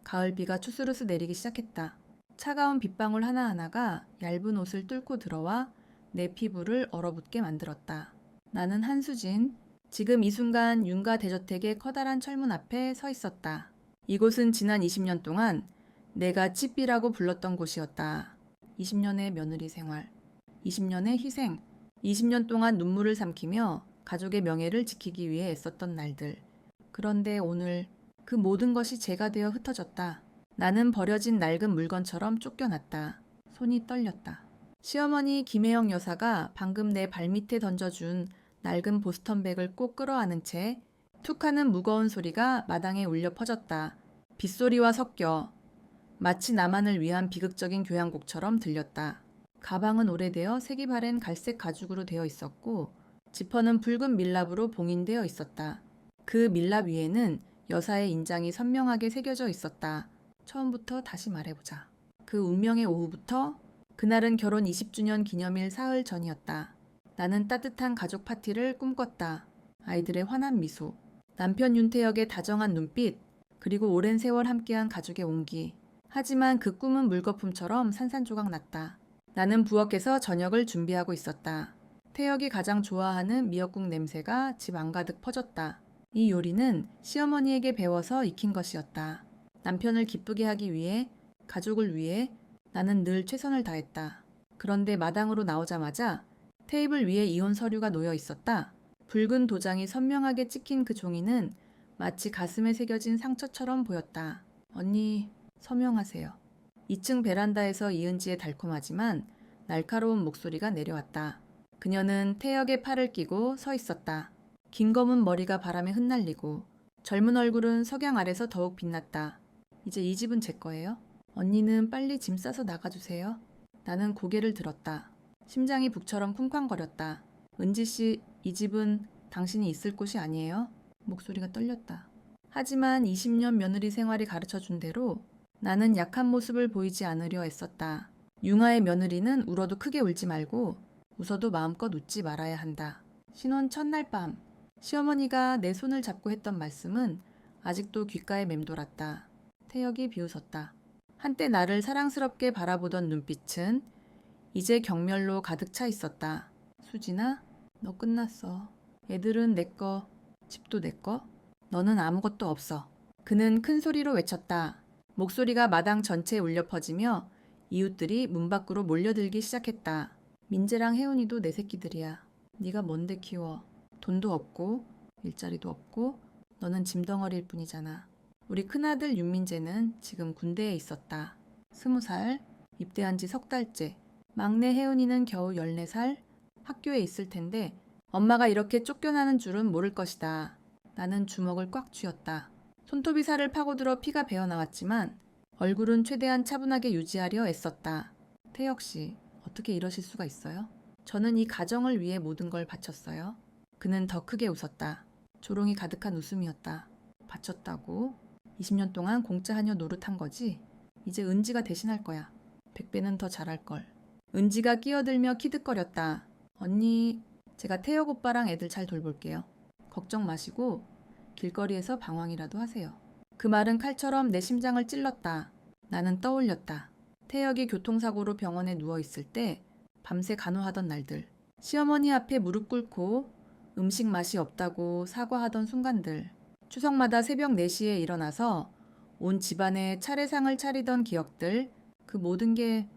가을비가 추스르스 내리기 시작했다. 차가운 빗방울 하나하나가 얇은 옷을 뚫고 들어와 내 피부를 얼어붙게 만들었다. 나는 한수진. 지금 이 순간 윤가 대저택의 커다란 철문 앞에 서 있었다. 이곳은 지난 20년 동안 내가 찌삐라고 불렀던 곳이었다. 20년의 며느리 생활, 20년의 희생, 20년 동안 눈물을 삼키며 가족의 명예를 지키기 위해 애썼던 날들. 그런데 오늘 그 모든 것이 재가 되어 흩어졌다. 나는 버려진 낡은 물건처럼 쫓겨났다. 손이 떨렸다. 시어머니 김혜영 여사가 방금 내 발밑에 던져준 낡은 보스턴백을 꼭 끌어안은 채 툭하는 무거운 소리가 마당에 울려 퍼졌다. 빗소리와 섞여 마치 나만을 위한 비극적인 교향곡처럼 들렸다. 가방은 오래되어 색이 바랜 갈색 가죽으로 되어 있었고 지퍼는 붉은 밀랍으로 봉인되어 있었다. 그 밀랍 위에는 여사의 인장이 선명하게 새겨져 있었다. 처음부터 다시 말해보자. 그 운명의 오후부터 그날은 결혼 20주년 기념일 사흘 전이었다. 나는 따뜻한 가족 파티를 꿈꿨다. 아이들의 환한 미소, 남편 윤태혁의 다정한 눈빛, 그리고 오랜 세월 함께한 가족의 온기. 하지만 그 꿈은 물거품처럼 산산조각 났다. 나는 부엌에서 저녁을 준비하고 있었다. 태혁이 가장 좋아하는 미역국 냄새가 집 안가득 퍼졌다. 이 요리는 시어머니에게 배워서 익힌 것이었다. 남편을 기쁘게 하기 위해, 가족을 위해 나는 늘 최선을 다했다. 그런데 마당으로 나오자마자 테이블 위에 이혼 서류가 놓여 있었다. 붉은 도장이 선명하게 찍힌 그 종이는 마치 가슴에 새겨진 상처처럼 보였다. 언니, 서명하세요. 2층 베란다에서 이은지의 달콤하지만 날카로운 목소리가 내려왔다. 그녀는 태역의 팔을 끼고 서 있었다. 긴 검은 머리가 바람에 흩날리고 젊은 얼굴은 석양 아래서 더욱 빛났다. 이제 이 집은 제 거예요? 언니는 빨리 짐 싸서 나가주세요. 나는 고개를 들었다. 심장이 북처럼 쿵쾅거렸다. 은지 씨, 이 집은 당신이 있을 곳이 아니에요? 목소리가 떨렸다. 하지만 20년 며느리 생활이 가르쳐준 대로 나는 약한 모습을 보이지 않으려 애썼다. 융아의 며느리는 울어도 크게 울지 말고 웃어도 마음껏 웃지 말아야 한다. 신혼 첫날 밤, 시어머니가 내 손을 잡고 했던 말씀은 아직도 귓가에 맴돌았다. 태혁이 비웃었다. 한때 나를 사랑스럽게 바라보던 눈빛은 이제 경멸로 가득 차 있었다. 수진아, 너 끝났어. 애들은 내 거, 집도 내 거, 너는 아무것도 없어. 그는 큰 소리로 외쳤다. 목소리가 마당 전체에 울려 퍼지며 이웃들이 문 밖으로 몰려들기 시작했다. 민재랑 혜운이도 내 새끼들이야. 네가 뭔데 키워. 돈도 없고 일자리도 없고 너는 짐덩어리일 뿐이잖아. 우리 큰아들 윤민재는 지금 군대에 있었다. 20살, 입대한 지 석 달째. 막내 혜운이는 겨우 14살, 학교에 있을 텐데 엄마가 이렇게 쫓겨나는 줄은 모를 것이다. 나는 주먹을 꽉 쥐었다. 손톱이 살을 파고들어 피가 배어나왔지만 얼굴은 최대한 차분하게 유지하려 애썼다. 태혁 씨, 어떻게 이러실 수가 있어요? 저는 이 가정을 위해 모든 걸 바쳤어요. 그는 더 크게 웃었다. 조롱이 가득한 웃음이었다. 바쳤다고? 20년 동안 공짜 한여 노릇한 거지? 이제 은지가 대신할 거야. 100배는 더 잘할걸. 은지가 끼어들며 키득거렸다. 언니, 제가 태혁 오빠랑 애들 잘 돌볼게요. 걱정 마시고 길거리에서 방황이라도 하세요. 그 말은 칼처럼 내 심장을 찔렀다. 나는 떠올렸다. 태혁이 교통사고로 병원에 누워있을 때 밤새 간호하던 날들. 시어머니 앞에 무릎 꿇고 음식 맛이 없다고 사과하던 순간들. 추석마다 새벽 4시에 일어나서 온 집안에 차례상을 차리던 기억들. 그 모든 게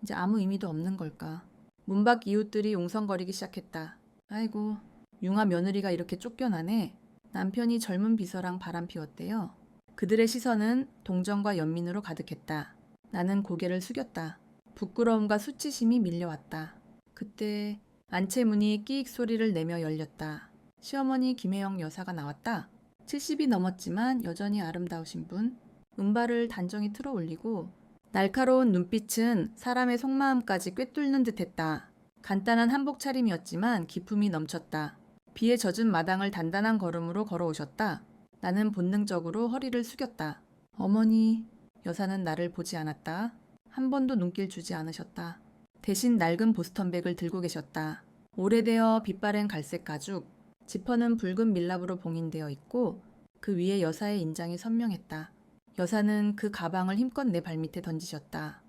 이제 아무 의미도 없는 걸까. 문 밖 이웃들이 웅성거리기 시작했다. 아이고, 융아 며느리가 이렇게 쫓겨나네. 남편이 젊은 비서랑 바람 피웠대요. 그들의 시선은 동정과 연민으로 가득했다. 나는 고개를 숙였다. 부끄러움과 수치심이 밀려왔다. 그때 안채문이 끼익 소리를 내며 열렸다. 시어머니 김혜영 여사가 나왔다. 70이 넘었지만 여전히 아름다우신 분. 은발을 단정히 틀어 올리고 날카로운 눈빛은 사람의 속마음까지 꿰뚫는 듯했다. 간단한 한복 차림이었지만 기품이 넘쳤다. 비에 젖은 마당을 단단한 걸음으로 걸어오셨다. 나는 본능적으로 허리를 숙였다. 어머니, 여사는 나를 보지 않았다. 한 번도 눈길 주지 않으셨다. 대신 낡은 보스턴백을 들고 계셨다. 오래되어 빛바랜 갈색 가죽, 지퍼는 붉은 밀랍으로 봉인되어 있고 그 위에 여사의 인장이 선명했다. 여사는 그 가방을 힘껏 내 발밑에 던지셨다.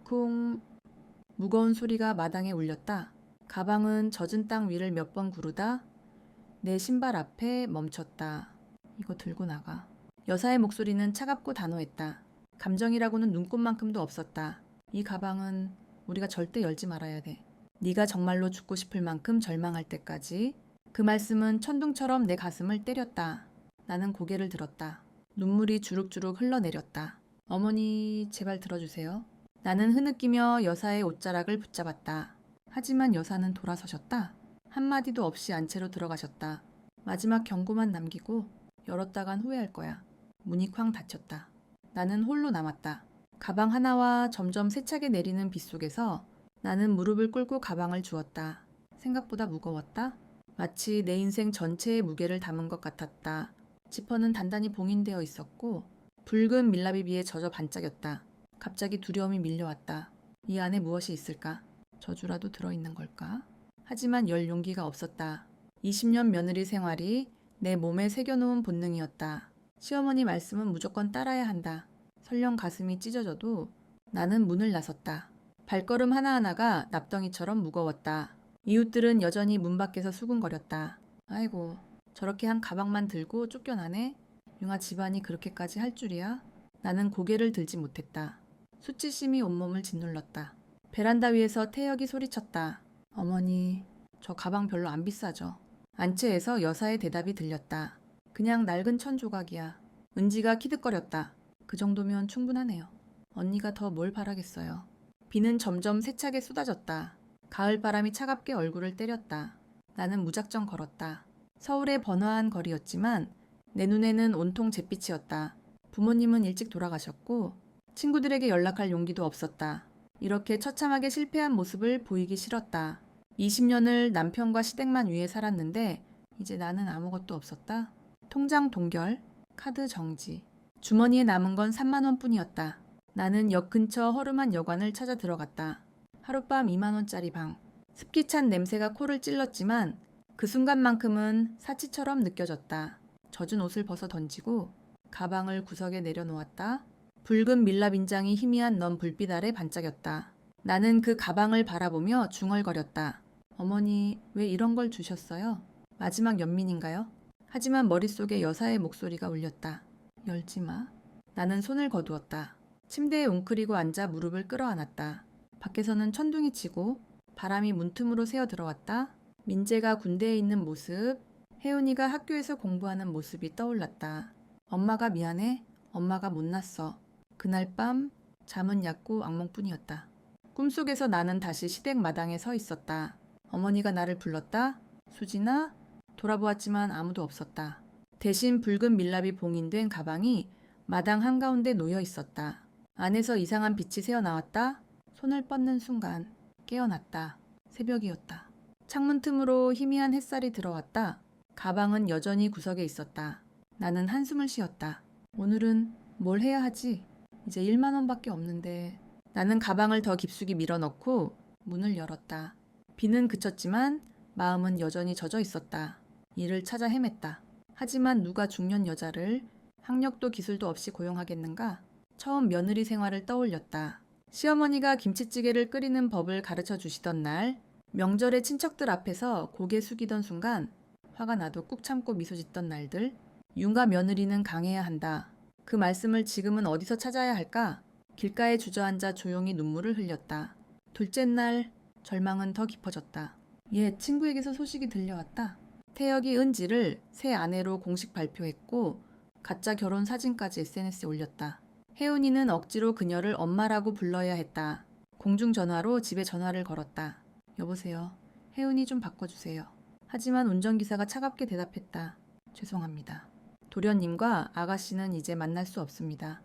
쿵. 무거운 소리가 마당에 울렸다. 가방은 젖은 땅 위를 몇 번 구르다 내 신발 앞에 멈췄다. 이거 들고 나가. 여사의 목소리는 차갑고 단호했다. 감정이라고는 눈꽃만큼도 없었다. 이 가방은 우리가 절대 열지 말아야 돼. 네가 정말로 죽고 싶을 만큼 절망할 때까지. 그 말씀은 천둥처럼 내 가슴을 때렸다. 나는 고개를 들었다. 눈물이 주룩주룩 흘러내렸다. 어머니, 제발 들어주세요. 나는 흐느끼며 여사의 옷자락을 붙잡았다. 하지만 여사는 돌아서셨다. 한마디도 없이 안채로 들어가셨다. 마지막 경고만 남기고 열었다간 후회할 거야. 문이 쾅 닫혔다. 나는 홀로 남았다. 가방 하나와 점점 세차게 내리는 빗속에서 나는 무릎을 꿇고 가방을 주었다. 생각보다 무거웠다. 마치 내 인생 전체의 무게를 담은 것 같았다. 지퍼는 단단히 봉인되어 있었고 붉은 밀라비비에 젖어 반짝였다. 갑자기 두려움이 밀려왔다. 이 안에 무엇이 있을까? 저주라도 들어있는 걸까? 하지만 열 용기가 없었다. 20년 며느리 생활이 내 몸에 새겨놓은 본능이었다. 시어머니 말씀은 무조건 따라야 한다. 설령 가슴이 찢어져도 나는 문을 나섰다. 발걸음 하나하나가 납덩이처럼 무거웠다. 이웃들은 여전히 문 밖에서 수군거렸다. 아이고, 저렇게 한 가방만 들고 쫓겨나네? 융아 집안이 그렇게까지 할 줄이야? 나는 고개를 들지 못했다. 수치심이 온몸을 짓눌렀다. 베란다 위에서 태혁이 소리쳤다. 어머니, 저 가방 별로 안 비싸죠? 안채에서 여사의 대답이 들렸다. 그냥 낡은 천 조각이야. 은지가 키득거렸다. 그 정도면 충분하네요. 언니가 더 뭘 바라겠어요. 비는 점점 세차게 쏟아졌다. 가을 바람이 차갑게 얼굴을 때렸다. 나는 무작정 걸었다. 서울의 번화한 거리였지만 내 눈에는 온통 잿빛이었다. 부모님은 일찍 돌아가셨고 친구들에게 연락할 용기도 없었다. 이렇게 처참하게 실패한 모습을 보이기 싫었다. 20년을 남편과 시댁만 위해 살았는데 이제 나는 아무것도 없었다. 통장 동결, 카드 정지. 주머니에 남은 건 3만 원뿐이었다. 나는 역 근처 허름한 여관을 찾아 들어갔다. 하룻밤 2만 원짜리 방. 습기 찬 냄새가 코를 찔렀지만 그 순간만큼은 사치처럼 느껴졌다. 젖은 옷을 벗어 던지고 가방을 구석에 내려놓았다. 붉은 밀랍 인장이 희미한 넌 불빛 아래 반짝였다. 나는 그 가방을 바라보며 중얼거렸다. 어머니, 왜 이런 걸 주셨어요? 마지막 연민인가요? 하지만 머릿속에 여사의 목소리가 울렸다. 열지 마. 나는 손을 거두었다. 침대에 웅크리고 앉아 무릎을 끌어안았다. 밖에서는 천둥이 치고 바람이 문틈으로 새어 들어왔다. 민재가 군대에 있는 모습, 혜은이가 학교에서 공부하는 모습이 떠올랐다. 엄마가 미안해. 엄마가 못났어. 그날 밤 잠은 얕고 악몽뿐이었다. 꿈속에서 나는 다시 시댁 마당에 서 있었다. 어머니가 나를 불렀다. 수진아? 돌아보았지만 아무도 없었다. 대신 붉은 밀랍이 봉인된 가방이 마당 한가운데 놓여 있었다. 안에서 이상한 빛이 새어나왔다. 손을 뻗는 순간 깨어났다. 새벽이었다. 창문 틈으로 희미한 햇살이 들어왔다. 가방은 여전히 구석에 있었다. 나는 한숨을 쉬었다. 오늘은 뭘 해야 하지? 이제 1만 원밖에 없는데. 나는 가방을 더 깊숙이 밀어넣고 문을 열었다. 비는 그쳤지만 마음은 여전히 젖어 있었다. 일을 찾아 헤맸다. 하지만 누가 중년 여자를 학력도 기술도 없이 고용하겠는가? 처음 며느리 생활을 떠올렸다. 시어머니가 김치찌개를 끓이는 법을 가르쳐 주시던 날, 명절에 친척들 앞에서 고개 숙이던 순간 화가 나도 꾹 참고 미소 짓던 날들. 윤가 며느리는 강해야 한다. 그 말씀을 지금은 어디서 찾아야 할까? 길가에 주저앉아 조용히 눈물을 흘렸다. 둘째 날 절망은 더 깊어졌다. 친구에게서 소식이 들려왔다. 태혁이 은지를 새 아내로 공식 발표했고 가짜 결혼 사진까지 SNS에 올렸다. 혜은이는 억지로 그녀를 엄마라고 불러야 했다. 공중전화로 집에 전화를 걸었다. 여보세요. 혜은이 좀 바꿔주세요. 하지만 운전기사가 차갑게 대답했다. 죄송합니다. 도련님과 아가씨는 이제 만날 수 없습니다.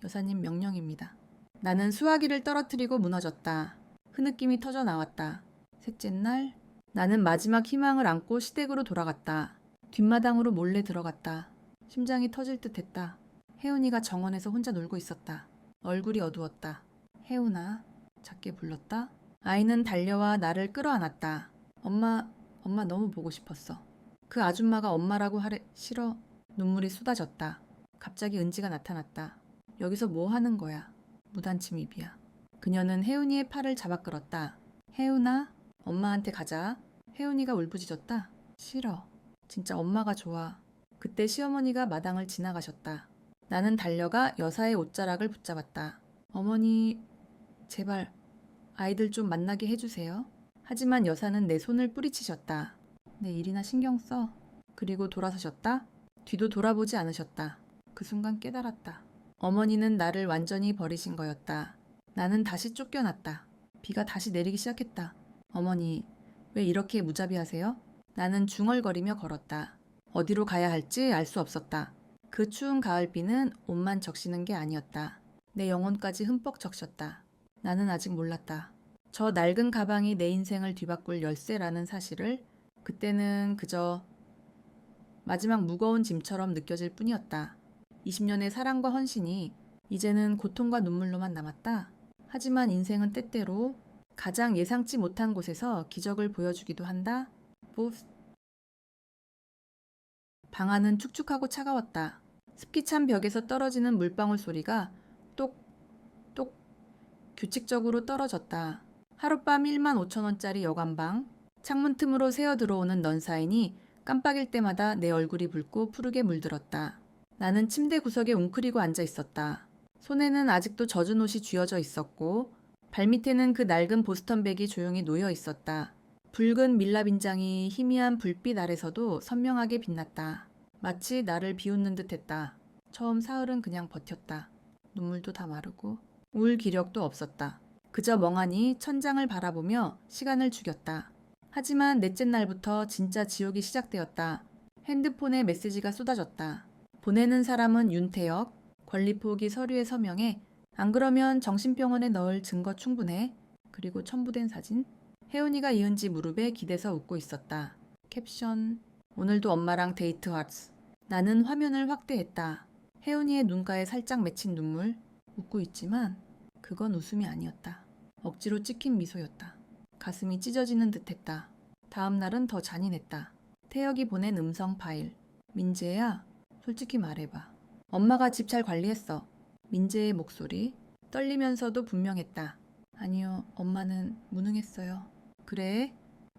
여사님 명령입니다. 나는 수화기를 떨어뜨리고 무너졌다. 흐느낌이 터져 나왔다. 셋째 날 나는 마지막 희망을 안고 시댁으로 돌아갔다. 뒷마당으로 몰래 들어갔다. 심장이 터질 듯 했다. 혜은이가 정원에서 혼자 놀고 있었다. 얼굴이 어두웠다. 혜은아, 작게 불렀다. 아이는 달려와 나를 끌어안았다. 엄마 너무 보고 싶었어. 그 아줌마가 엄마라고 하래. 싫어. 눈물이 쏟아졌다. 갑자기 은지가 나타났다. 여기서 뭐 하는 거야? 무단침입이야. 그녀는 혜은이의 팔을 잡아 끌었다. 혜은아, 엄마한테 가자. 혜은이가 울부짖었다. 싫어. 진짜 엄마가 좋아. 그때 시어머니가 마당을 지나가셨다. 나는 달려가 여사의 옷자락을 붙잡았다. 어머니, 제발 아이들 좀 만나게 해주세요. 하지만 여사는 내 손을 뿌리치셨다. 내 일이나 신경 써. 그리고 돌아서셨다. 뒤도 돌아보지 않으셨다. 그 순간 깨달았다. 어머니는 나를 완전히 버리신 거였다. 나는 다시 쫓겨났다. 비가 다시 내리기 시작했다. 어머니, 왜 이렇게 무자비하세요? 나는 중얼거리며 걸었다. 어디로 가야 할지 알 수 없었다. 그 추운 가을비는 옷만 적시는 게 아니었다. 내 영혼까지 흠뻑 적셨다. 나는 아직 몰랐다. 저 낡은 가방이 내 인생을 뒤바꿀 열쇠라는 사실을 그때는 그저 마지막 무거운 짐처럼 느껴질 뿐이었다. 20년의 사랑과 헌신이 이제는 고통과 눈물로만 남았다. 하지만 인생은 때때로 가장 예상치 못한 곳에서 기적을 보여주기도 한다. 방 안은 축축하고 차가웠다. 습기 찬 벽에서 떨어지는 물방울 소리가 똑똑 규칙적으로 떨어졌다. 하룻밤 15,000원짜리 여관방, 창문 틈으로 새어 들어오는 넌사인이 깜빡일 때마다 내 얼굴이 붉고 푸르게 물들었다. 나는 침대 구석에 웅크리고 앉아 있었다. 손에는 아직도 젖은 옷이 쥐어져 있었고 발밑에는 그 낡은 보스턴백이 조용히 놓여 있었다. 붉은 밀랍인장이 희미한 불빛 아래서도 선명하게 빛났다. 마치 나를 비웃는 듯했다. 처음 사흘은 그냥 버텼다. 눈물도 다 마르고 울 기력도 없었다. 그저 멍하니 천장을 바라보며 시간을 죽였다. 하지만 넷째 날부터 진짜 지옥이 시작되었다. 핸드폰에 메시지가 쏟아졌다. 보내는 사람은 윤태혁, 권리 포기 서류에 서명해. 안 그러면 정신병원에 넣을 증거 충분해. 그리고 첨부된 사진. 혜은이가 이은지 무릎에 기대서 웃고 있었다. 캡션, 오늘도 엄마랑 데이트 하츠. 나는 화면을 확대했다. 혜은이의 눈가에 살짝 맺힌 눈물. 웃고 있지만 그건 웃음이 아니었다. 억지로 찍힌 미소였다. 가슴이 찢어지는 듯했다. 다음 날은 더 잔인했다. 태혁이 보낸 음성 파일. 민재야, 솔직히 말해봐. 엄마가 집 잘 관리했어. 민재의 목소리. 떨리면서도 분명했다. 아니요, 엄마는 무능했어요. 그래?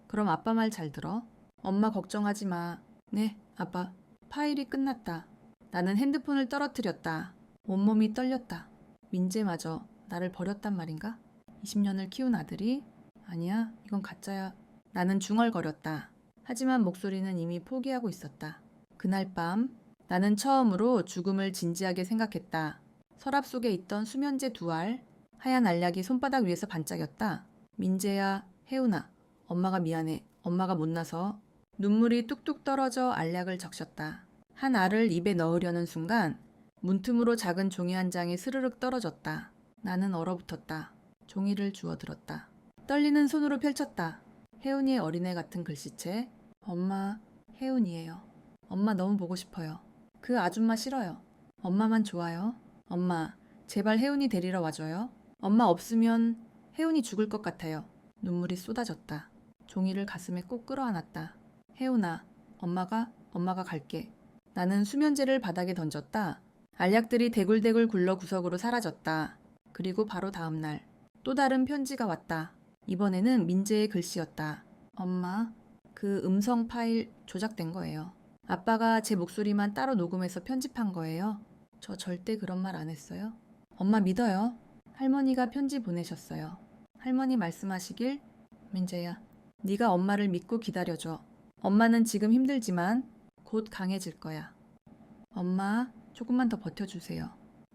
그럼 아빠 말 잘 들어. 엄마 걱정하지 마. 네, 아빠. 파일이 끝났다. 나는 핸드폰을 떨어뜨렸다. 온몸이 떨렸다. 민재마저 나를 버렸단 말인가? 20년을 키운 아들이? 아니야, 이건 가짜야. 나는 중얼거렸다. 하지만 목소리는 이미 포기하고 있었다. 그날 밤 나는 처음으로 죽음을 진지하게 생각했다. 서랍 속에 있던 수면제 2알, 하얀 알약이 손바닥 위에서 반짝였다. 민재야, 혜은아, 엄마가 미안해. 엄마가 못나서. 눈물이 뚝뚝 떨어져 알약을 적셨다. 한 알을 입에 넣으려는 순간 문틈으로 작은 종이 한 장이 스르륵 떨어졌다. 나는 얼어붙었다. 종이를 주워들었다. 떨리는 손으로 펼쳤다. 혜은이의 어린애 같은 글씨체. 엄마, 혜은이에요. 엄마 너무 보고 싶어요. 그 아줌마 싫어요. 엄마만 좋아요. 엄마, 제발 혜은이 데리러 와줘요. 엄마 없으면 혜은이 죽을 것 같아요. 눈물이 쏟아졌다. 종이를 가슴에 꼭 끌어안았다. 혜은아, 엄마가 갈게. 나는 수면제를 바닥에 던졌다. 알약들이 대굴대굴 굴러 구석으로 사라졌다. 그리고 바로 다음 날 또 다른 편지가 왔다. 이번에는 민재의 글씨였다. 엄마, 그 음성 파일 조작된 거예요. 아빠가 제 목소리만 따로 녹음해서 편집한 거예요. 저 절대 그런 말 안 했어요. 엄마 믿어요. 할머니가 편지 보내셨어요. 할머니 말씀하시길, 민재야, 네가 엄마를 믿고 기다려줘. 엄마는 지금 힘들지만 곧 강해질 거야. 엄마, 조금만 더 버텨주세요.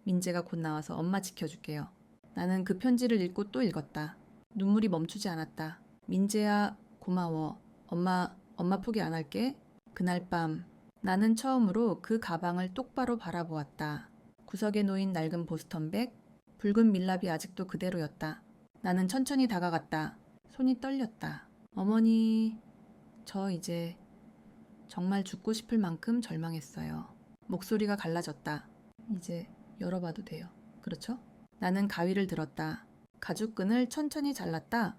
민재가 곧 나와서 엄마 지켜줄게요. 나는 그 편지를 읽고 또 읽었다. 눈물이 멈추지 않았다. 민재야, 고마워. 엄마 포기 안 할게. 그날 밤 나는 처음으로 그 가방을 똑바로 바라보았다. 구석에 놓인 낡은 보스턴백, 붉은 밀랍이 아직도 그대로였다. 나는 천천히 다가갔다. 손이 떨렸다. 어머니, 저 이제 정말 죽고 싶을 만큼 절망했어요. 목소리가 갈라졌다. 이제 열어봐도 돼요. 그렇죠? 나는 가위를 들었다. 가죽끈을 천천히 잘랐다.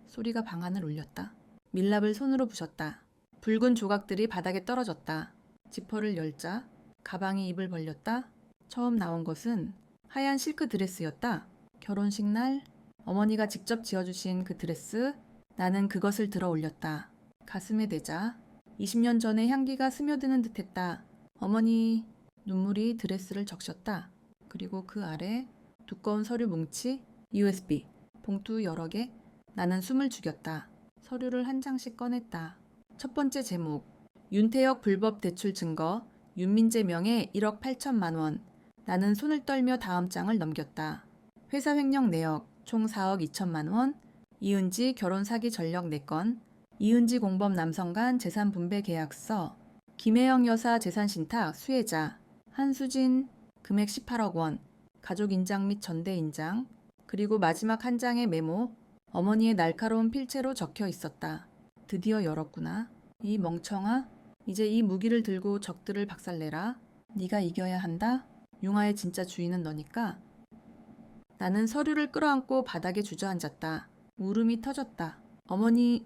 소리가 방 안을 울렸다. 밀랍을 손으로 부셨다. 붉은 조각들이 바닥에 떨어졌다. 지퍼를 열자 가방이 입을 벌렸다. 처음 나온 것은 하얀 실크 드레스였다. 결혼식 날 어머니가 직접 지어주신 그 드레스, 나는 그것을 들어 올렸다. 가슴에 대자 20년 전의 향기가 스며드는 듯했다. 어머니 눈물이 드레스를 적셨다. 그리고 그 아래 두꺼운 서류 뭉치, USB, 봉투 여러 개. 나는 숨을 죽였다. 서류를 한 장씩 꺼냈다. 첫 번째 제목, 윤태혁 불법 대출 증거, 윤민재 명의 1억 8천만 원. 나는 손을 떨며 다음 장을 넘겼다. 회사 횡령 내역 총 4억 2천만 원, 이은지 결혼 사기 전력 4건, 이은지 공범 남성 간 재산 분배 계약서, 김혜영 여사 재산 신탁 수혜자, 한수진 금액 18억 원, 가족 인장 및 전대 인장, 그리고 마지막 한 장의 메모, 어머니의 날카로운 필체로 적혀 있었다. 드디어 열었구나. 이 멍청아, 이제 이 무기를 들고 적들을 박살내라. 네가 이겨야 한다. 융화의 진짜 주인은 너니까. 나는 서류를 끌어안고 바닥에 주저앉았다. 울음이 터졌다. 어머니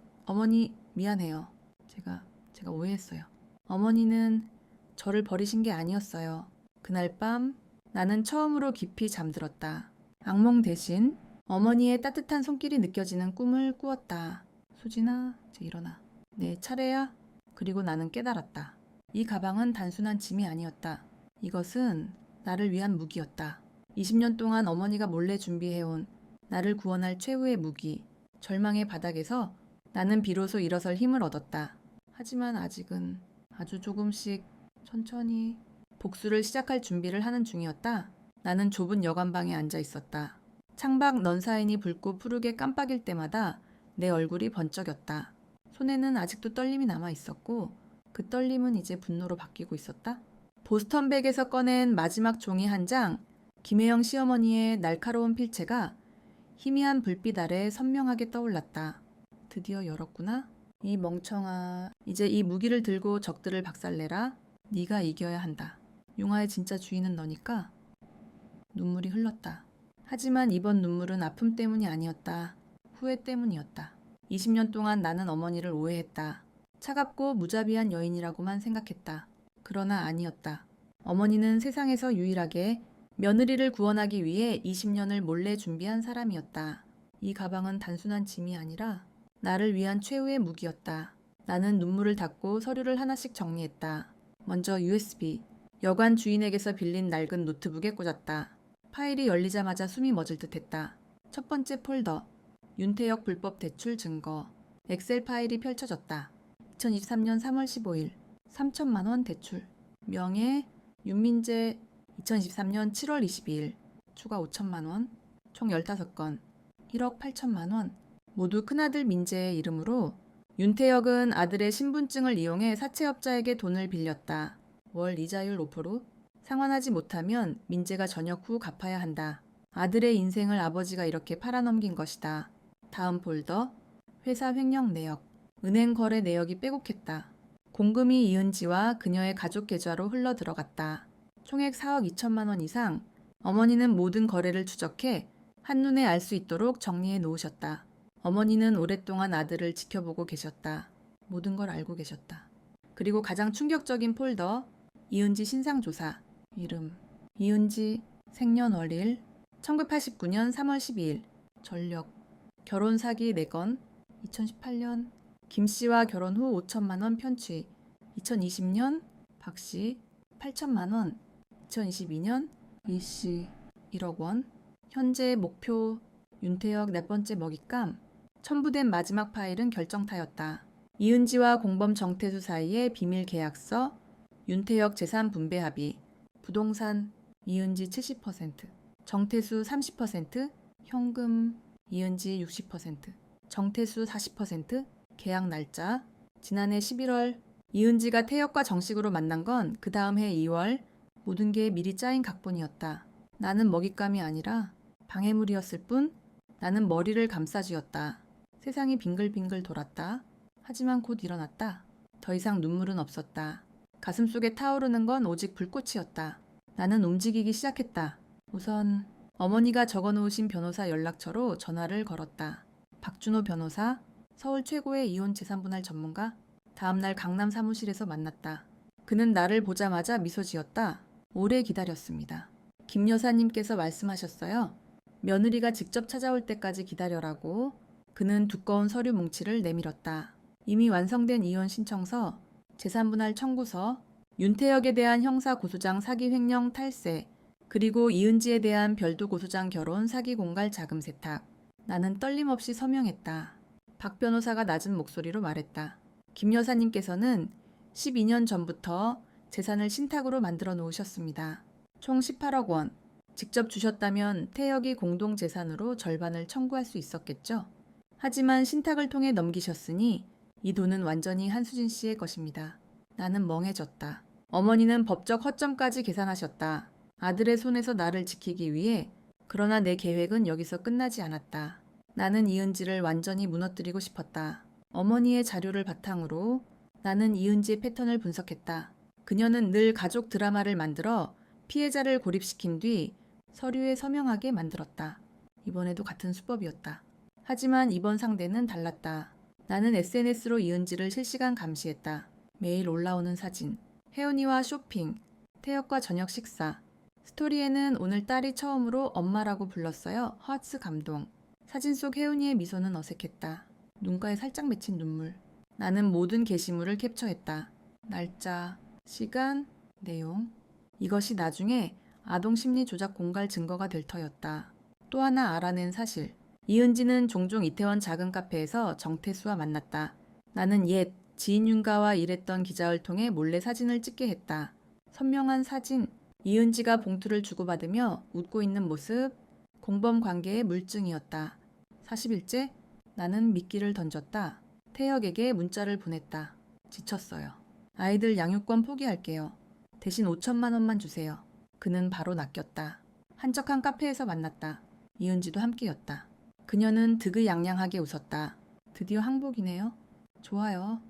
미안해요. 제가 오해했어요. 어머니는 저를 버리신 게 아니었어요. 그날 밤 나는 처음으로 깊이 잠들었다. 악몽 대신 어머니의 따뜻한 손길이 느껴지는 꿈을 꾸었다. 수진아, 이제 일어나. 내 차례야. 그리고 나는 깨달았다. 이 가방은 단순한 짐이 아니었다. 이것은 나를 위한 무기였다. 20년 동안 어머니가 몰래 준비해온 나를 구원할 최후의 무기. 절망의 바닥에서 나는 비로소 일어설 힘을 얻었다. 하지만 아직은 아주 조금씩 천천히 복수를 시작할 준비를 하는 중이었다. 나는 좁은 여관방에 앉아 있었다. 창밖 넌사인이 붉고 푸르게 깜빡일 때마다 내 얼굴이 번쩍였다. 손에는 아직도 떨림이 남아 있었고 그 떨림은 이제 분노로 바뀌고 있었다. 보스턴백에서 꺼낸 마지막 종이 한 장, 김혜영 시어머니의 날카로운 필체가 희미한 불빛 아래 선명하게 떠올랐다. 드디어 열었구나. 이 멍청아, 이제 이 무기를 들고 적들을 박살내라. 네가 이겨야 한다. 융화의 진짜 주인은 너니까. 눈물이 흘렀다. 하지만 이번 눈물은 아픔 때문이 아니었다. 후회 때문이었다. 20년 동안 나는 어머니를 오해했다. 차갑고 무자비한 여인이라고만 생각했다. 그러나 아니었다. 어머니는 세상에서 유일하게 며느리를 구원하기 위해 20년을 몰래 준비한 사람이었다. 이 가방은 단순한 짐이 아니라 나를 위한 최후의 무기였다. 나는 눈물을 닦고 서류를 하나씩 정리했다. 먼저 USB, 여관 주인에게서 빌린 낡은 노트북에 꽂았다. 파일이 열리자마자 숨이 멎을 듯했다. 첫 번째 폴더, 윤태혁 불법 대출 증거. 엑셀 파일이 펼쳐졌다. 2023년 3월 15일, 3천만 원 대출. 명예, 윤민재 2023년 7월 22일, 추가 5천만 원. 총 15건, 1억 8천만 원. 모두 큰아들 민재의 이름으로. 윤태혁은 아들의 신분증을 이용해 사채업자에게 돈을 빌렸다. 월 이자율 5%. 상환하지 못하면 민재가 전역 후 갚아야 한다. 아들의 인생을 아버지가 이렇게 팔아넘긴 것이다. 다음 폴더, 회사 횡령 내역. 은행 거래 내역이 빼곡했다. 공금이 이은지와 그녀의 가족 계좌로 흘러 들어갔다. 총액 4억 2천만 원 이상. 어머니는 모든 거래를 추적해 한눈에 알 수 있도록 정리해 놓으셨다. 어머니는 오랫동안 아들을 지켜보고 계셨다. 모든 걸 알고 계셨다. 그리고 가장 충격적인 폴더, 이은지 신상조사. 이름, 이은지, 생년월일, 1989년 3월 12일, 전력, 결혼 사기 4건, 2018년, 김씨와 결혼 후 5천만 원 편취, 2020년, 박씨, 8천만 원, 2022년, 이씨, 1억 원, 현재 목표, 윤태혁 4번째 먹잇감. 첨부된 마지막 파일은 결정타였다. 이은지와 공범 정태수 사이의 비밀 계약서, 윤태혁 재산 분배 합의, 부동산 이은지 70%, 정태수 30%, 현금 이은지 60%, 정태수 40%, 계약 날짜 지난해 11월. 이은지가 태혁과 정식으로 만난 건 그 다음 해 2월. 모든 게 미리 짜인 각본이었다. 나는 먹잇감이 아니라 방해물이었을 뿐. 나는 머리를 감싸쥐었다. 세상이 빙글빙글 돌았다. 하지만 곧 일어났다. 더 이상 눈물은 없었다. 가슴속에 타오르는 건 오직 불꽃이었다. 나는 움직이기 시작했다. 우선 어머니가 적어놓으신 변호사 연락처로 전화를 걸었다. 박준호 변호사, 서울 최고의 이혼 재산분할 전문가. 다음날 강남 사무실에서 만났다. 그는 나를 보자마자 미소 지었다. 오래 기다렸습니다. 김 여사님께서 말씀하셨어요. 며느리가 직접 찾아올 때까지 기다려라고. 그는 두꺼운 서류 뭉치를 내밀었다. 이미 완성된 이혼 신청서, 재산분할 청구서, 윤태혁에 대한 형사 고소장 사기 횡령 탈세, 그리고 이은지에 대한 별도 고소장 결혼 사기 공갈 자금 세탁. 나는 떨림없이 서명했다. 박 변호사가 낮은 목소리로 말했다. 김 여사님께서는 12년 전부터 재산을 신탁으로 만들어 놓으셨습니다. 총 18억 원. 직접 주셨다면 태혁이 공동 재산으로 절반을 청구할 수 있었겠죠. 하지만 신탁을 통해 넘기셨으니 이 돈은 완전히 한수진 씨의 것입니다. 나는 멍해졌다. 어머니는 법적 허점까지 계산하셨다. 아들의 손에서 나를 지키기 위해. 그러나 내 계획은 여기서 끝나지 않았다. 나는 이은지를 완전히 무너뜨리고 싶었다. 어머니의 자료를 바탕으로 나는 이은지의 패턴을 분석했다. 그녀는 늘 가족 드라마를 만들어 피해자를 고립시킨 뒤 서류에 서명하게 만들었다. 이번에도 같은 수법이었다. 하지만 이번 상대는 달랐다. 나는 SNS로 이은지를 실시간 감시했다. 매일 올라오는 사진, 혜은이와 쇼핑, 태혁과 저녁 식사. 스토리에는 오늘 딸이 처음으로 엄마라고 불렀어요. 하츠 감동. 사진 속 혜은이의 미소는 어색했다. 눈가에 살짝 맺힌 눈물. 나는 모든 게시물을 캡처했다. 날짜, 시간, 내용. 이것이 나중에 아동 심리 조작 공갈 증거가 될 터였다. 또 하나 알아낸 사실. 이은지는 종종 이태원 작은 카페에서 정태수와 만났다. 나는 옛 지인 윤가와 일했던 기자를 통해 몰래 사진을 찍게 했다. 선명한 사진. 이은지가 봉투를 주고받으며 웃고 있는 모습. 공범 관계의 물증이었다. 40일째 나는 미끼를 던졌다. 태혁에게 문자를 보냈다. 지쳤어요. 아이들 양육권 포기할게요. 대신 5천만 원만 주세요. 그는 바로 낚였다. 한적한 카페에서 만났다. 이은지도 함께였다. 그녀는 득의양양하게 웃었다. 드디어 항복이네요. 좋아요.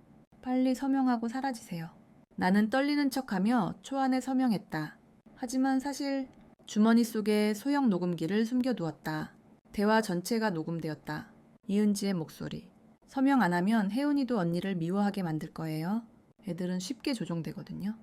빨리 서명하고 사라지세요. 나는 떨리는 척하며 초안에 서명했다. 하지만 사실 주머니 속에 소형 녹음기를 숨겨두었다. 대화 전체가 녹음되었다. 이은지의 목소리. 서명 안 하면 혜은이도 언니를 미워하게 만들 거예요. 애들은 쉽게 조종되거든요.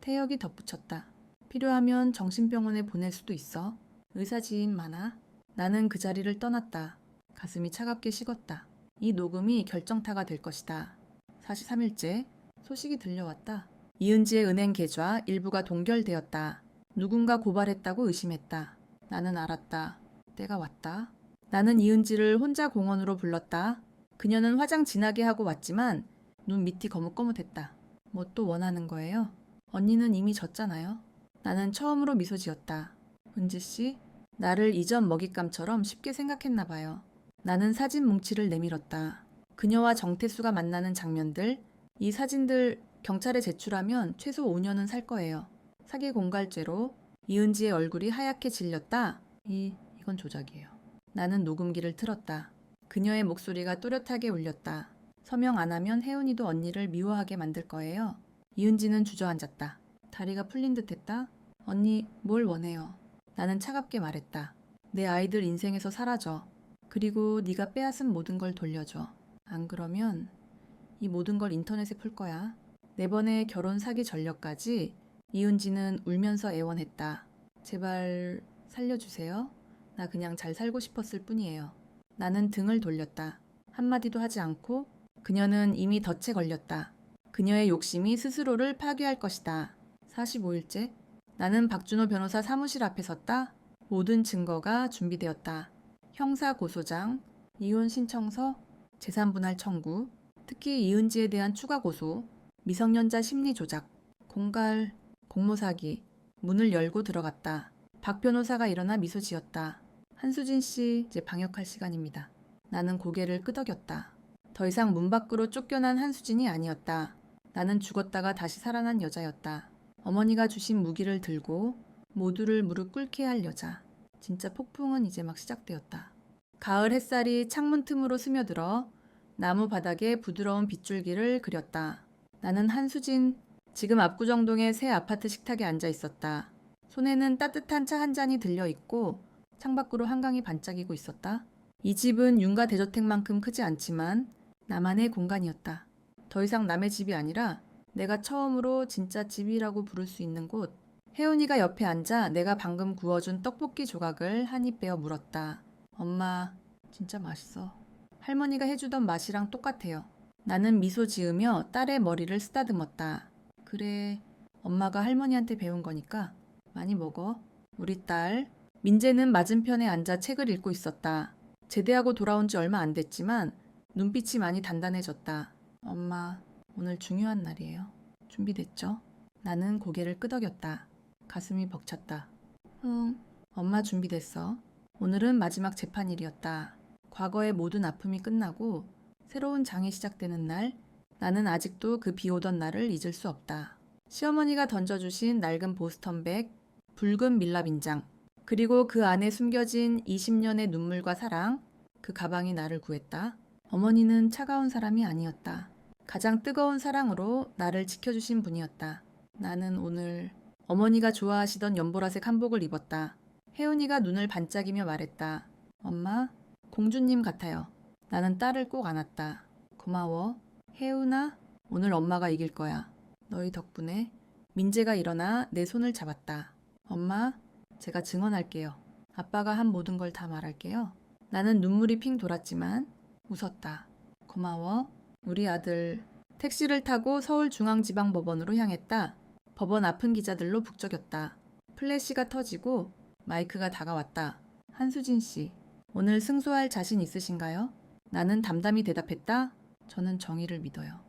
태혁이 덧붙였다. 필요하면 정신병원에 보낼 수도 있어. 의사 지인 많아. 나는 그 자리를 떠났다. 가슴이 차갑게 식었다. 이 녹음이 결정타가 될 것이다. 43일째 소식이 들려왔다. 이은지의 은행 계좌 일부가 동결되었다. 누군가 고발했다고 의심했다. 나는 알았다. 때가 왔다. 나는 이은지를 혼자 공원으로 불렀다. 그녀는 화장 진하게 하고 왔지만 눈 밑이 거뭇거뭇했다. 뭐 또 원하는 거예요? 언니는 이미 졌잖아요. 나는 처음으로 미소 지었다. 은지씨, 나를 이전 먹잇감처럼 쉽게 생각했나 봐요. 나는 사진 뭉치를 내밀었다. 그녀와 정태수가 만나는 장면들, 이 사진들 경찰에 제출하면 최소 5년은 살 거예요. 사기 공갈죄로. 이은지의 얼굴이 하얗게 질렸다. 이건 조작이에요. 나는 녹음기를 틀었다. 그녀의 목소리가 또렷하게 울렸다. 서명 안 하면 혜은이도 언니를 미워하게 만들 거예요. 이은지는 주저앉았다. 다리가 풀린 듯 했다. 언니, 뭘 원해요? 나는 차갑게 말했다. 내 아이들 인생에서 사라져. 그리고 네가 빼앗은 모든 걸 돌려줘. 안 그러면 이 모든 걸 인터넷에 풀 거야. 4번의 결혼 사기 전력까지. 이은지는 울면서 애원했다. 제발 살려주세요. 나 그냥 잘 살고 싶었을 뿐이에요. 나는 등을 돌렸다. 한마디도 하지 않고. 그녀는 이미 덫에 걸렸다. 그녀의 욕심이 스스로를 파괴할 것이다. 45일째 나는 박준호 변호사 사무실 앞에 섰다. 모든 증거가 준비되었다. 형사 고소장, 이혼 신청서, 재산분할 청구, 특히 이은지에 대한 추가 고소, 미성년자 심리 조작, 공갈, 공모사기. 문을 열고 들어갔다. 박 변호사가 일어나 미소 지었다. 한수진 씨, 이제 방역할 시간입니다. 나는 고개를 끄덕였다. 더 이상 문 밖으로 쫓겨난 한수진이 아니었다. 나는 죽었다가 다시 살아난 여자였다. 어머니가 주신 무기를 들고 모두를 무릎 꿇게 할 여자. 진짜 폭풍은 이제 막 시작되었다. 가을 햇살이 창문 틈으로 스며들어 나무 바닥에 부드러운 빗줄기를 그렸다. 나는 한수진, 지금 압구정동의 새 아파트 식탁에 앉아 있었다. 손에는 따뜻한 차 한 잔이 들려 있고 창밖으로 한강이 반짝이고 있었다. 이 집은 윤가 대저택만큼 크지 않지만 나만의 공간이었다. 더 이상 남의 집이 아니라 내가 처음으로 진짜 집이라고 부를 수 있는 곳. 혜은이가 옆에 앉아 내가 방금 구워준 떡볶이 조각을 한 입 베어 물었다. 엄마, 진짜 맛있어. 할머니가 해주던 맛이랑 똑같아요. 나는 미소 지으며 딸의 머리를 쓰다듬었다. 그래, 엄마가 할머니한테 배운 거니까 많이 먹어. 우리 딸. 민재는 맞은편에 앉아 책을 읽고 있었다. 제대하고 돌아온 지 얼마 안 됐지만 눈빛이 많이 단단해졌다. 엄마, 오늘 중요한 날이에요. 준비됐죠? 나는 고개를 끄덕였다. 가슴이 벅찼다. 응, 엄마 준비됐어. 오늘은 마지막 재판일이었다. 과거의 모든 아픔이 끝나고 새로운 장이 시작되는 날, 나는 아직도 그 비 오던 날을 잊을 수 없다. 시어머니가 던져주신 낡은 보스턴백, 붉은 밀랍인장, 그리고 그 안에 숨겨진 20년의 눈물과 사랑, 그 가방이 나를 구했다. 어머니는 차가운 사람이 아니었다. 가장 뜨거운 사랑으로 나를 지켜주신 분이었다. 나는 오늘 어머니가 좋아하시던 연보라색 한복을 입었다. 혜은이가 눈을 반짝이며 말했다. 엄마, 공주님 같아요. 나는 딸을 꼭 안았다. 고마워. 혜은아, 오늘 엄마가 이길 거야. 너희 덕분에. 민재가 일어나 내 손을 잡았다. 엄마, 제가 증언할게요. 아빠가 한 모든 걸 다 말할게요. 나는 눈물이 핑 돌았지만 웃었다. 고마워. 우리 아들. 택시를 타고 서울중앙지방법원으로 향했다. 법원 앞은 기자들로 북적였다. 플래시가 터지고 마이크가 다가왔다. 한수진 씨, 오늘 승소할 자신 있으신가요? 나는 담담히 대답했다. 저는 정의를 믿어요.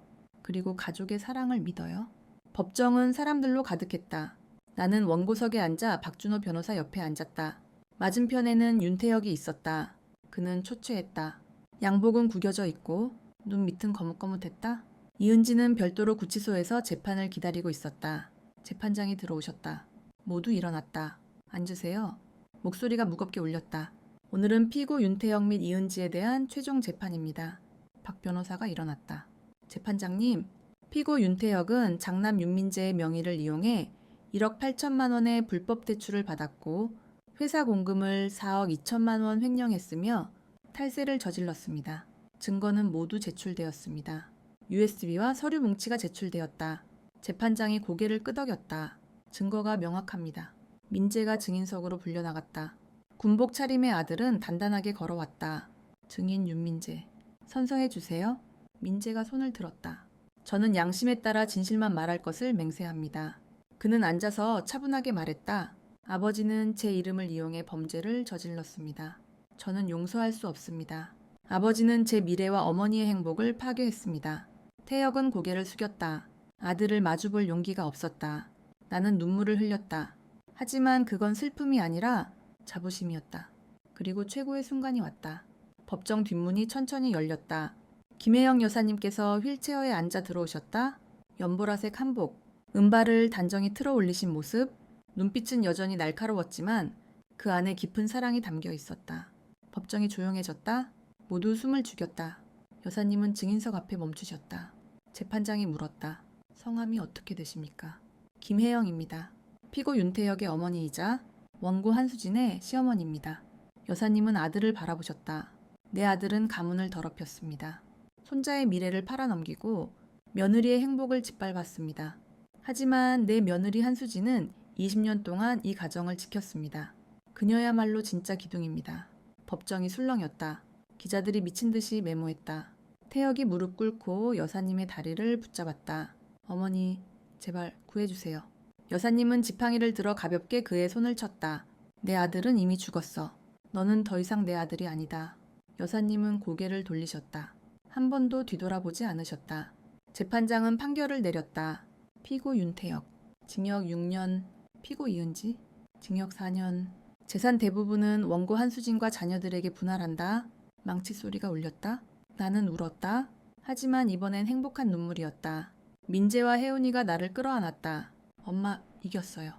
그리고 가족의 사랑을 믿어요. 법정은 사람들로 가득했다. 나는 원고석에 앉아 박준호 변호사 옆에 앉았다. 맞은편에는 윤태혁이 있었다. 그는 초췌했다. 양복은 구겨져 있고 눈 밑은 거뭇거뭇했다. 이은지는 별도로 구치소에서 재판을 기다리고 있었다. 재판장이 들어오셨다. 모두 일어났다. 앉으세요. 목소리가 무겁게 울렸다. 오늘은 피고 윤태혁 및 이은지에 대한 최종 재판입니다. 박 변호사가 일어났다. 재판장님, 피고 윤태혁은 장남 윤민재의 명의를 이용해 1억 8천만 원의 불법 대출을 받았고 회사 공금을 4억 2천만 원 횡령했으며 탈세를 저질렀습니다. 증거는 모두 제출되었습니다. USB와 서류 뭉치가 제출되었다. 재판장이 고개를 끄덕였다. 증거가 명확합니다. 민재가 증인석으로 불려나갔다. 군복 차림의 아들은 단단하게 걸어왔다. 증인 윤민재. 선서해 주세요. 민재가 손을 들었다. 저는 양심에 따라 진실만 말할 것을 맹세합니다. 그는 앉아서 차분하게 말했다. 아버지는 제 이름을 이용해 범죄를 저질렀습니다. 저는 용서할 수 없습니다. 아버지는 제 미래와 어머니의 행복을 파괴했습니다. 태혁은 고개를 숙였다. 아들을 마주볼 용기가 없었다. 나는 눈물을 흘렸다. 하지만 그건 슬픔이 아니라 자부심이었다. 그리고 최고의 순간이 왔다. 법정 뒷문이 천천히 열렸다. 김혜영 여사님께서 휠체어에 앉아 들어오셨다. 연보라색 한복, 은발을 단정히 틀어 올리신 모습, 눈빛은 여전히 날카로웠지만 그 안에 깊은 사랑이 담겨 있었다. 법정이 조용해졌다. 모두 숨을 죽였다. 여사님은 증인석 앞에 멈추셨다. 재판장이 물었다. 성함이 어떻게 되십니까? 김혜영입니다. 피고 윤태혁의 어머니이자 원고 한수진의 시어머니입니다. 여사님은 아들을 바라보셨다. 내 아들은 가문을 더럽혔습니다. 손자의 미래를 팔아넘기고 며느리의 행복을 짓밟았습니다. 하지만 내 며느리 한수진은 20년 동안 이 가정을 지켰습니다. 그녀야말로 진짜 기둥입니다. 법정이 술렁였다. 기자들이 미친 듯이 메모했다. 태혁이 무릎 꿇고 여사님의 다리를 붙잡았다. 어머니, 제발 구해주세요. 여사님은 지팡이를 들어 가볍게 그의 손을 쳤다. 내 아들은 이미 죽었어. 너는 더 이상 내 아들이 아니다. 여사님은 고개를 돌리셨다. 한 번도 뒤돌아보지 않으셨다. 재판장은 판결을 내렸다. 피고 윤태혁, 징역 6년, 피고 이은지, 징역 4년. 재산 대부분은 원고 한수진과 자녀들에게 분할한다. 망치 소리가 울렸다. 나는 울었다. 하지만 이번엔 행복한 눈물이었다. 민재와 혜은이가 나를 끌어안았다. 엄마, 이겼어요.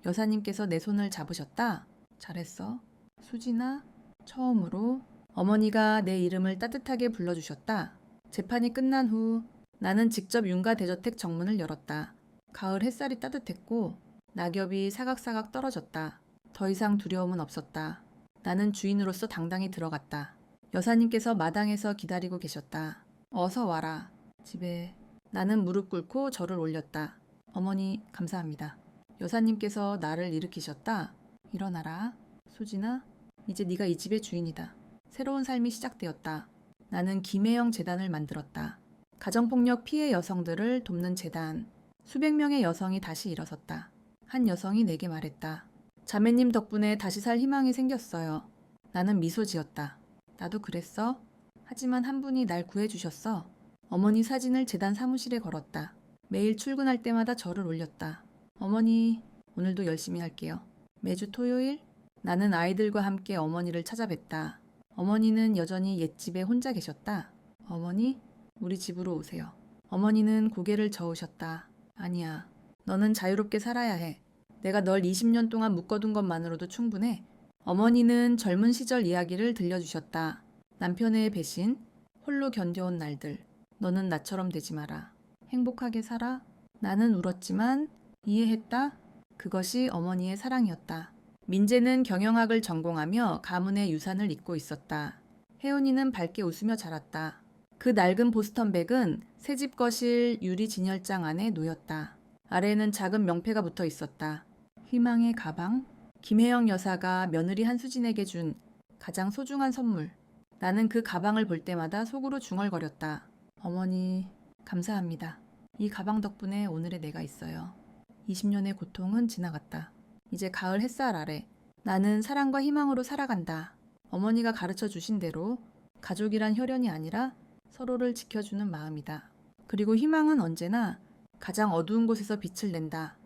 여사님께서 내 손을 잡으셨다. 잘했어. 수진아, 처음으로. 어머니가 내 이름을 따뜻하게 불러주셨다. 재판이 끝난 후 나는 직접 윤가 대저택 정문을 열었다. 가을 햇살이 따뜻했고 낙엽이 사각사각 떨어졌다. 더 이상 두려움은 없었다. 나는 주인으로서 당당히 들어갔다. 여사님께서 마당에서 기다리고 계셨다. 어서 와라. 집에. 나는 무릎 꿇고 절을 올렸다. 어머니, 감사합니다. 여사님께서 나를 일으키셨다. 일어나라. 수진아, 이제 네가 이 집의 주인이다. 새로운 삶이 시작되었다. 나는 김혜영 재단을 만들었다. 가정폭력 피해 여성들을 돕는 재단. 수백 명의 여성이 다시 일어섰다. 한 여성이 내게 말했다. 자매님 덕분에 다시 살 희망이 생겼어요. 나는 미소 지었다. 나도 그랬어. 하지만 한 분이 날 구해주셨어. 어머니 사진을 재단 사무실에 걸었다. 매일 출근할 때마다 절을 올렸다. 어머니, 오늘도 열심히 할게요. 매주 토요일, 나는 아이들과 함께 어머니를 찾아뵀다. 어머니는 여전히 옛집에 혼자 계셨다. 어머니, 우리 집으로 오세요. 어머니는 고개를 저으셨다. 아니야. 너는 자유롭게 살아야 해. 내가 널 20년 동안 묶어둔 것만으로도 충분해. 어머니는 젊은 시절 이야기를 들려주셨다. 남편의 배신, 홀로 견뎌온 날들. 너는 나처럼 되지 마라. 행복하게 살아. 나는 울었지만 이해했다. 그것이 어머니의 사랑이었다. 민재는 경영학을 전공하며 가문의 유산을 잇고 있었다. 혜원이는 밝게 웃으며 자랐다. 그 낡은 보스턴백은 새집 거실 유리 진열장 안에 놓였다. 아래에는 작은 명패가 붙어 있었다. 희망의 가방? 김혜영 여사가 며느리 한수진에게 준 가장 소중한 선물. 나는 그 가방을 볼 때마다 속으로 중얼거렸다. 어머니, 감사합니다. 이 가방 덕분에 오늘의 내가 있어요. 20년의 고통은 지나갔다. 이제 가을 햇살 아래 나는 사랑과 희망으로 살아간다. 어머니가 가르쳐 주신 대로 가족이란 혈연이 아니라 서로를 지켜주는 마음이다. 그리고 희망은 언제나 가장 어두운 곳에서 빛을 낸다.